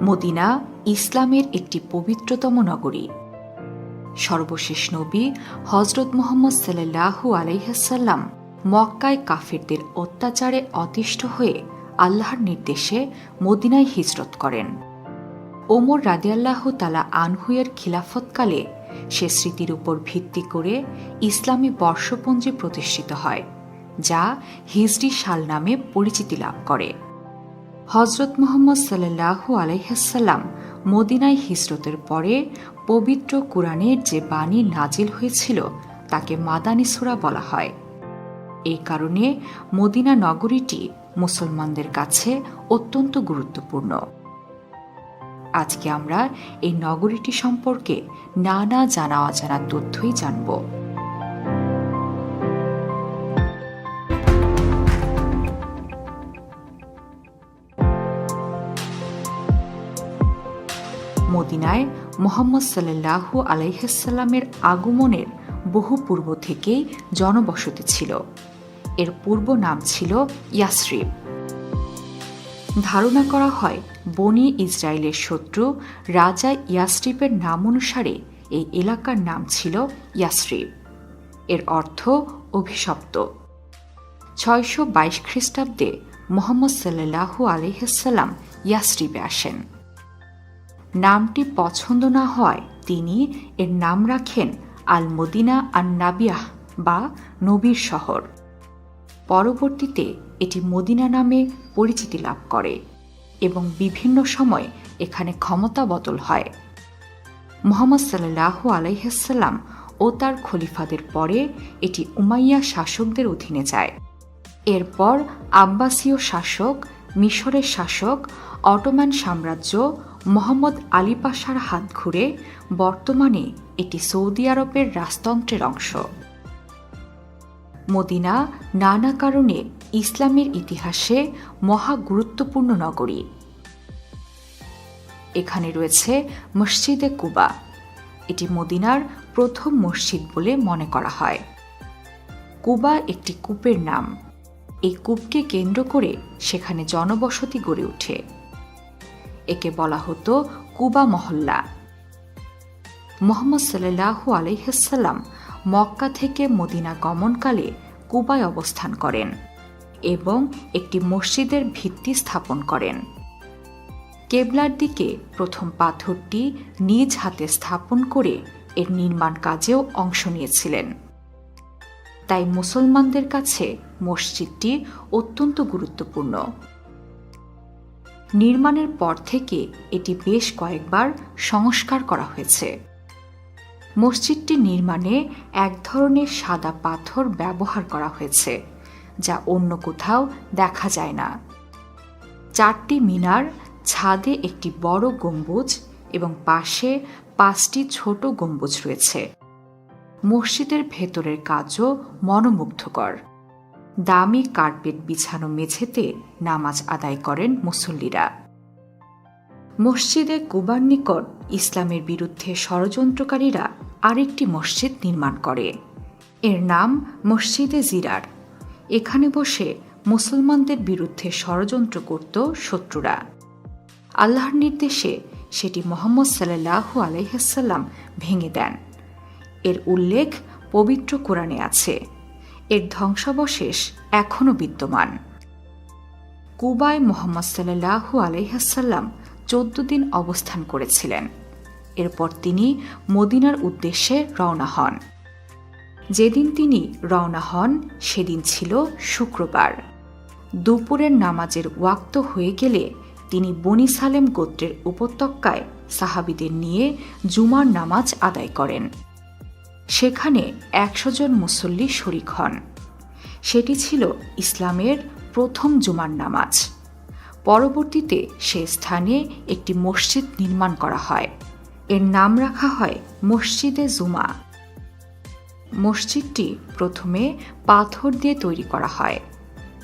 Medina ইসলামের একটি পবিত্রতম নগরী। সর্বশেষ নবী হজরত মুহাম্মদ সাল্লাল্লাহু আলাইহিসাল্লাম মক্কায় কাফিরদের অত্যাচারে অতিষ্ঠ হয়ে আল্লাহর নির্দেশে মদিনায় হিজরত করেন। ওমর রাদিয়াল্লাহু তাআলা আনহু-এর খিলাফতকালে সে স্মৃতির উপর ভিত্তি করে ইসলামী বর্ষপঞ্জি প্রতিষ্ঠিত হয়, যা হিজরি সাল নামে পরিচিতি লাভ করে। হজরত মুহাম্মদ সাল্লাল্লাহু আলাইহিসাল্লাম মদিনায় হিজরতের পরে পবিত্র কুরআনের যে বাণী নাজিল হয়েছিল তাকে মাদানী সূরা বলা হয়। এই কারণে মদিনা নগরীটি মুসলমানদের কাছে অত্যন্ত গুরুত্বপূর্ণ। আজকে আমরা এই নগরীটি সম্পর্কে নানা জানা অজানা তথ্যই জানব। মদিনায় মুহাম্মদ সাল্লাল্লাহু আলাইহিসাল্লামের আগমনের বহু পূর্ব থেকেই জনবসতি ছিল। এর পূর্ব নাম ছিল ইয়াসরিব। ধারণা করা হয় বনি ইসরায়েলের শত্রু রাজা ইয়াসরিবের নাম অনুসারে এই এলাকার নাম ছিল ইয়াসরিব। এর অর্থ অভিশপ্ত। 622 খ্রিস্টাব্দে মুহাম্মদ সাল্লাল্লাহু আলাইহিসাল্লাম ইয়াসরিবে আসেন। নামটি পছন্দ না হওয়ায় তিনি এর নাম রাখেন আল মদিনা আন নাবিয়াহ বা নবীর শহর। পরবর্তীতে এটি মদিনা নামে পরিচিতি লাভ করে এবং বিভিন্ন সময় এখানে ক্ষমতা বদল হয়। মুহাম্মদ সাল্লাল্লাহু আলাইহিসাল্লাম ও তার খলিফাদের পরে এটি উমাইয়া শাসকদের অধীনে যায়। এরপর আব্বাসীয় শাসক, মিশরের শাসক, অটোমান সাম্রাজ্য, মোহাম্মদ আলী পাশার হাত ঘুরে বর্তমানে এটি সৌদি আরবের রাজতন্ত্রের অংশ। মদিনা নানা কারণে ইসলামের ইতিহাসে মহা গুরুত্বপূর্ণ নগরী। এখানে রয়েছে মসজিদে কুবা। এটি মদিনার প্রথম মসজিদ বলে মনে করা হয়। কুবা একটি কূপের নাম। এই কূপকে কেন্দ্র করে সেখানে জনবসতি গড়ে ওঠে। একে বলা হতো কুবা মহল্লা। মুহাম্মদ সাল্লাল্লাহু আলাইহিসাল্লাম মক্কা থেকে মদিনা গমনকালে কুবায় অবস্থান করেন এবং একটি মসজিদের ভিত্তি স্থাপন করেন। কেবলার দিকে প্রথম পাথরটি নিজ হাতে স্থাপন করে এর নির্মাণ কাজেও অংশ নিয়েছিলেন। তাই মুসলমানদের কাছে মসজিদটি অত্যন্ত গুরুত্বপূর্ণ। নির্মাণের পর থেকে এটি বেশ কয়েকবার সংস্কার করা হয়েছে। মসজিদটি নির্মাণে এক ধরনের সাদা পাথর ব্যবহার করা হয়েছে, যা অন্য কোথাও দেখা যায় না। 4টি মিনার, ছাদে একটি বড় গম্বুজ এবং পাশে 5টি ছোট গম্বুজ রয়েছে। মসজিদের ভেতরের কাজও মনোমুগ্ধকর। দামি কার্পেট বিছানো মেঝেতে নামাজ আদায় করেন মুসল্লিরা। মসজিদে কুবার নিকট ইসলামের বিরুদ্ধে ষড়যন্ত্রকারীরা আরেকটি মসজিদ নির্মাণ করে। এর নাম মসজিদে জিরার। এখানে বসে মুসলমানদের বিরুদ্ধে ষড়যন্ত্র করত শত্রুরা। আল্লাহর নির্দেশে সেটি মুহাম্মদ সাল্লাল্লাহু আলাইহিসাল্লাম ভেঙে দেন। এর উল্লেখ পবিত্র কোরআনে আছে। এর ধ্বংসাবশেষ এখনও বিদ্যমান। কুবায় মুহাম্মদ সাল্লাল্লাহু আলাইহিসাল্লাম 14 দিন অবস্থান করেছিলেন। এরপর তিনি মদিনার উদ্দেশ্যে রওনা হন। যেদিন তিনি রওনা হন সেদিন ছিল শুক্রবার। দুপুরের নামাজের ওয়াক্ত হয়ে গেলে তিনি বনি সালেম গোত্রের উপত্যকায় সাহাবীদের নিয়ে জুমার নামাজ আদায় করেন। সেখানে 100 জন মুসল্লি শরিক হন। সেটি ছিল ইসলামের প্রথম জুমার নামাজ। পরবর্তীতে সে স্থানে একটি মসজিদ নির্মাণ করা হয়। এর নাম রাখা হয় মসজিদে জুমা। মসজিদটি প্রথমে পাথর দিয়ে তৈরি করা হয়।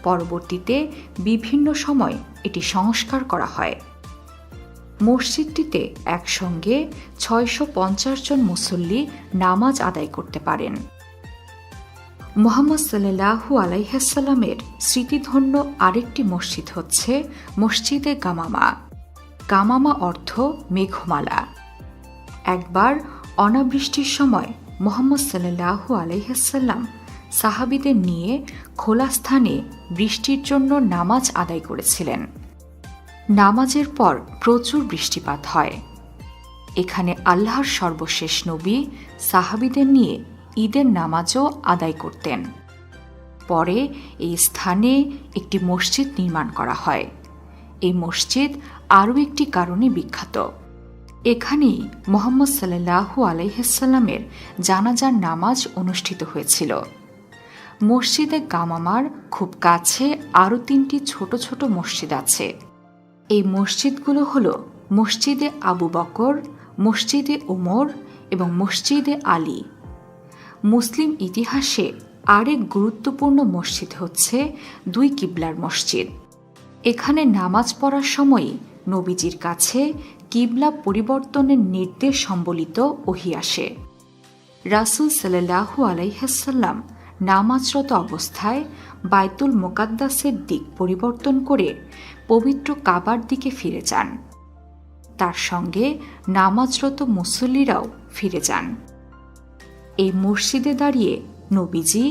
পরবর্তীতে বিভিন্ন সময় এটি সংস্কার করা হয়। মসজিদটিতে একসঙ্গে 650 জন মুসল্লি নামাজ আদায় করতে পারেন। মুহাম্মদ সাল্লাল্লাহু আলাইহিসাল্লামের স্মৃতিধন্য আরেকটি মসজিদ হচ্ছে মসজিদে গামামা। গামামা অর্থ মেঘমালা। একবার অনাবৃষ্টির সময় মুহাম্মদ সাল্লাল্লাহু আলাইহি ওয়াসাল্লাম সাহাবীদের নিয়ে খোলা স্থানে বৃষ্টির জন্য নামাজ আদায় করেছিলেন। নামাজের পর প্রচুর বৃষ্টিপাত হয়। এখানে আল্লাহর সর্বশেষ নবী সাহাবীদের নিয়ে ঈদের নামাজও আদায় করতেন। পরে এই স্থানে একটি মসজিদ নির্মাণ করা হয়। এই মসজিদ আরও একটি কারণে বিখ্যাত। এখানেই মুহাম্মদ সাল্লাল্লাহু আলাইহি ওয়াসাল্লামের জানাজার নামাজ অনুষ্ঠিত হয়েছিল। মসজিদে গামামার খুব কাছে আরও 3টি ছোট ছোট মসজিদ আছে। এই মসজিদগুলো হল মসজিদে আবু বকর, মসজিদে ওমর এবং মসজিদে আলী। মুসলিম ইতিহাসে আরেক গুরুত্বপূর্ণ মসজিদ হচ্ছে 2 কিবলার মসজিদ। এখানে নামাজ পড়ার সময় নবীজির কাছে কিবলা পরিবর্তনের নির্দেশ সম্বলিত ওহী আসে। রাসূল সাল্লাল্লাহু আলাইহি ওয়াসাল্লাম নামাজরত অবস্থায় বাইতুল মুকাদ্দাসের দিক পরিবর্তন করে পবিত্র কাবার দিকে ফিরে যান। তার সঙ্গে নামাজরত মুসল্লিরাও ফিরে যান। এই মসজিদে দাঁড়িয়ে নবীজি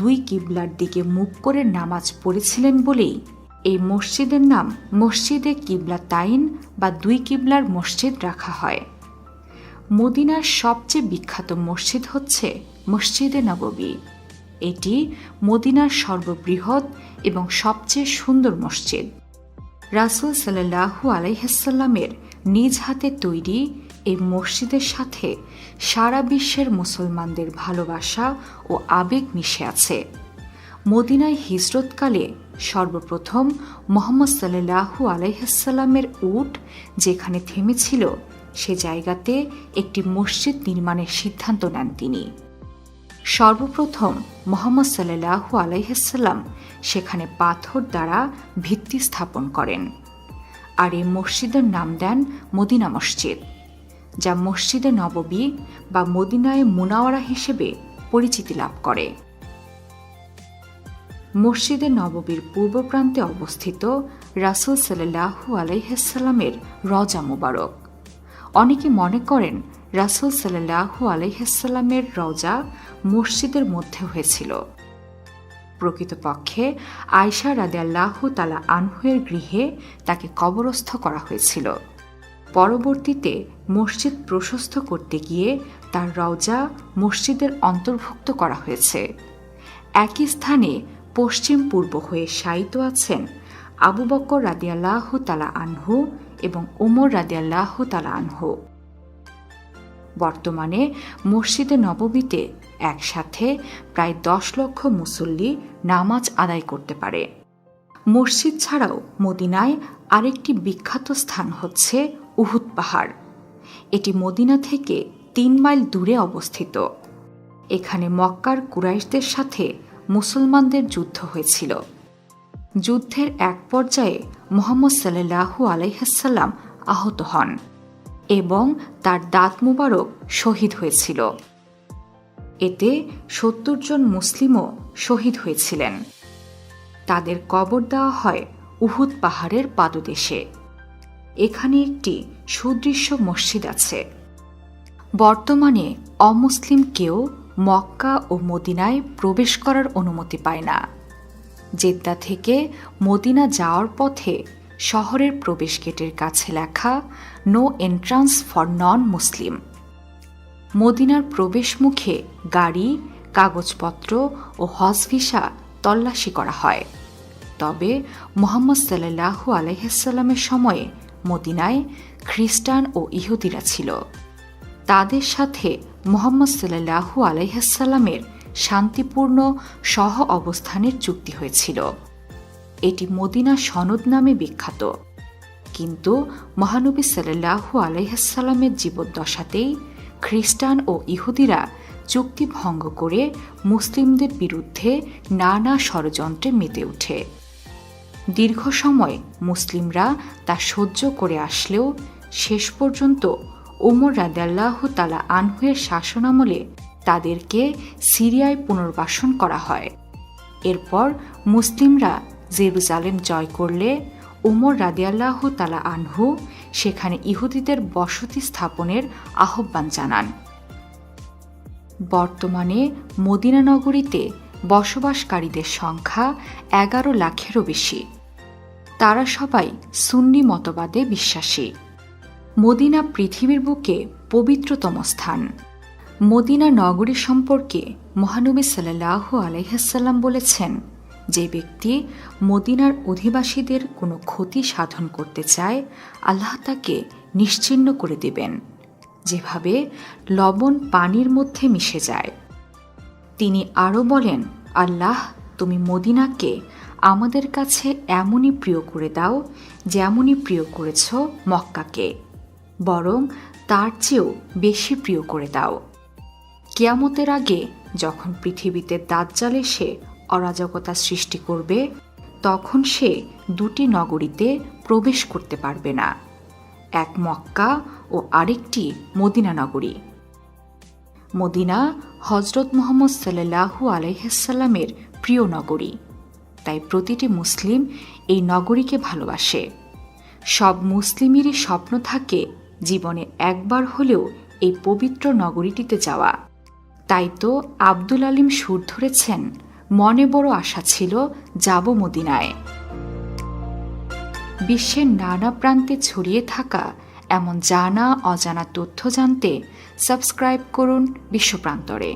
2 কিবলার দিকে মুখ করে নামাজ পড়েছিলেন বলেই এই মসজিদের নাম মসজিদে কিবলাতাইন বা 2 কিবলার মসজিদ রাখা হয়। মদিনার সবচেয়ে বিখ্যাত মসজিদ হচ্ছে মসজিদে নববী। এটি মদিনার সর্ববৃহৎ এবং সবচেয়ে সুন্দর মসজিদ। রাসূল সাল্লাল্লাহু আলাইহি ওয়াসাল্লামের নিজ হাতে তৈরি এই মসজিদের সাথে সারা বিশ্বের মুসলমানদের ভালোবাসা ও আবেগ মিশে আছে। মদিনায় হিজরতকালে সর্বপ্রথম মুহাম্মদ সাল্লাল্লাহু আলাইহি ওয়াসাল্লামের উট যেখানে থেমেছিল সে জায়গাতে একটি মসজিদ নির্মাণের সিদ্ধান্ত নেন তিনি। সর্বপ্রথম মুহাম্মদ সাল্লাল্লাহু আলাইহি ওয়াসাল্লাম সেখানে পাথর দ্বারা ভিত্তি স্থাপন করেন। আর এই মসজিদের নাম দেন মদিনা মসজিদ, যা মসজিদে নববী বা মদিনায়ে মুনাওয়ারা হিসেবে পরিচিতি লাভ করে। মসজিদে নববীর পূর্ব প্রান্তে অবস্থিত রাসূল সাল্লাল্লাহু আলাইহি ওয়াসাল্লামের রওজা মুবারক। অনেকে মনে করেন রাসূল সাল্লাল্লাহু আলাইহি ওয়াসাল্লামের রওজা মসজিদের মধ্যে হয়েছিল। প্রকৃতপক্ষে আয়েশা রাদিয়াল্লাহু তাআলা আনহুয়ের গৃহে তাকে কবরস্থ করা হয়েছিল। পরবর্তীতে মসজিদ প্রশস্ত করতে গিয়ে তার রওজা মসজিদের অন্তর্ভুক্ত করা হয়েছে। একই স্থানে পশ্চিম পূর্ব হয়ে শায়িত আছেন আবু বকর রাদিয়াল্লাহু তাআলা আনহু এবং ওমর রাদিয়াল্লাহু তাআলা আনহু। বর্তমানে মসজিদে নববীতে একসাথে প্রায় 10 লক্ষ মুসল্লি নামাজ আদায় করতে পারে। মসজিদ ছাড়াও মদিনায় আরেকটি বিখ্যাত স্থান হচ্ছে উহুদ পাহাড়। এটি মদিনা থেকে 3 মাইল দূরে অবস্থিত। এখানে মক্কার কুরাইশদের সাথে মুসলমানদের যুদ্ধ হয়েছিল। যুদ্ধের এক পর্যায়ে মুহাম্মদ সাল্লাল্লাহু আলাইহি ওয়াসাল্লাম আহত হন এবং তার দাঁত মুবারক শহীদ হয়েছিল। এতে 70 জন মুসলিমও শহীদ হয়েছিলেন। তাদের কবর দেওয়া হয় উহুদ পাহাড়ের পাদদেশে। এখানে একটি সুদৃশ্য মসজিদ আছে। বর্তমানে অমুসলিম কেউ মক্কা ও মদিনায় প্রবেশ করার অনুমতি পায় না। জেদ্দা থেকে মদিনা যাওয়ার পথে শহরের প্রবেশ গেটের কাছে লেখা নো এন্ট্রান্স ফর নন মুসলিম। মদিনার প্রবেশ মুখে গাড়ি, কাগজপত্র ও হজ ভিসা তল্লাশি করা হয়। তবে মুহাম্মদ সাল্লাল্লাহু আলাইহি ওয়াসাল্লামের সময়ে মদিনায় খ্রিস্টান ও ইহুদিরা ছিল। তাদের সাথে মুহাম্মদ সাল্লাল্লাহু আলাইহি ওয়াসাল্লামের শান্তিপূর্ণ সহ অবস্থানের চুক্তি হয়েছিল। এটি মদিনা সনদ নামে বিখ্যাত। কিন্তু মহানবী সাল্লাল্লাহু আলাইহি ওয়াসাল্লামের জীবদ্দশাতেই খ্রিস্টান ও ইহুদিরা চুক্তি ভঙ্গ করে মুসলিমদের বিরুদ্ধে নানা ষড়যন্ত্রে মেতে ওঠে। দীর্ঘ সময় মুসলিমরা তা সহ্য করে আসলেও শেষ পর্যন্ত ওমর রাদিয়াল্লাহু তাআলা আনহুয়ের শাসনামলে তাদেরকে সিরিয়ায় পুনর্বাসন করা হয়। এরপর মুসলিমরা জেরুজালেম জয় করলে উমর রাদিয়াল্লাহু তাআলা আনহু সেখানে ইহুদিদের বসতি স্থাপনের আহ্বান জানান। বর্তমানে মদিনা নগরীতে বসবাসকারীদের সংখ্যা 11 লাখেরও বেশি। তারা সবাই সুন্নি মতবাদে বিশ্বাসী। মদিনা পৃথিবীর বুকে পবিত্রতম স্থান। মদিনা নগরী সম্পর্কে মহানবী সাল্লাল্লাহু আলাইহি ওয়াসাল্লাম বলেছেন, যে ব্যক্তি মদিনার অধিবাসীদের কোনো ক্ষতি সাধন করতে চায়, আল্লাহ তাকে নিশ্চিহ্ন করে দেবেন, যেভাবে লবণ পানির মধ্যে মিশে যায়। তিনি আরও বলেন, আল্লাহ, তুমি মদিনাকে আমাদের কাছে এমনই প্রিয় করে দাও যেমনই প্রিয় করেছ মক্কাকে, বরং তার চেয়েও বেশি প্রিয় করে দাও। কিয়ামতের আগে যখন পৃথিবীতে দাজ্জাল এসে অরাজকতা সৃষ্টি করবে, তখন সে দুটি নগরীতে প্রবেশ করতে পারবে না, এক মক্কা ও আরেকটি মদিনা নগরী। মদিনা হজরত মুহাম্মদ সাল্লাল্লাহু আলাইহি ওয়াসাল্লামের প্রিয় নগরী, তাই প্রতিটি মুসলিম এই নগরীকে ভালোবাসে। সব মুসলিমেরই স্বপ্ন থাকে জীবনে একবার হলেও এই পবিত্র নগরীটিতে যাওয়া। তাই তো আব্দুল আলিম সুর ধরেছেন, মনে বড় আশা ছিল যাব মদিনায়। বিশ্বের নানা প্রান্তে ছড়িয়ে থাকা এমন জানা অজানা তথ্য জানতে সাবস্ক্রাইব করুন বিশ্বপ্রান্তরে।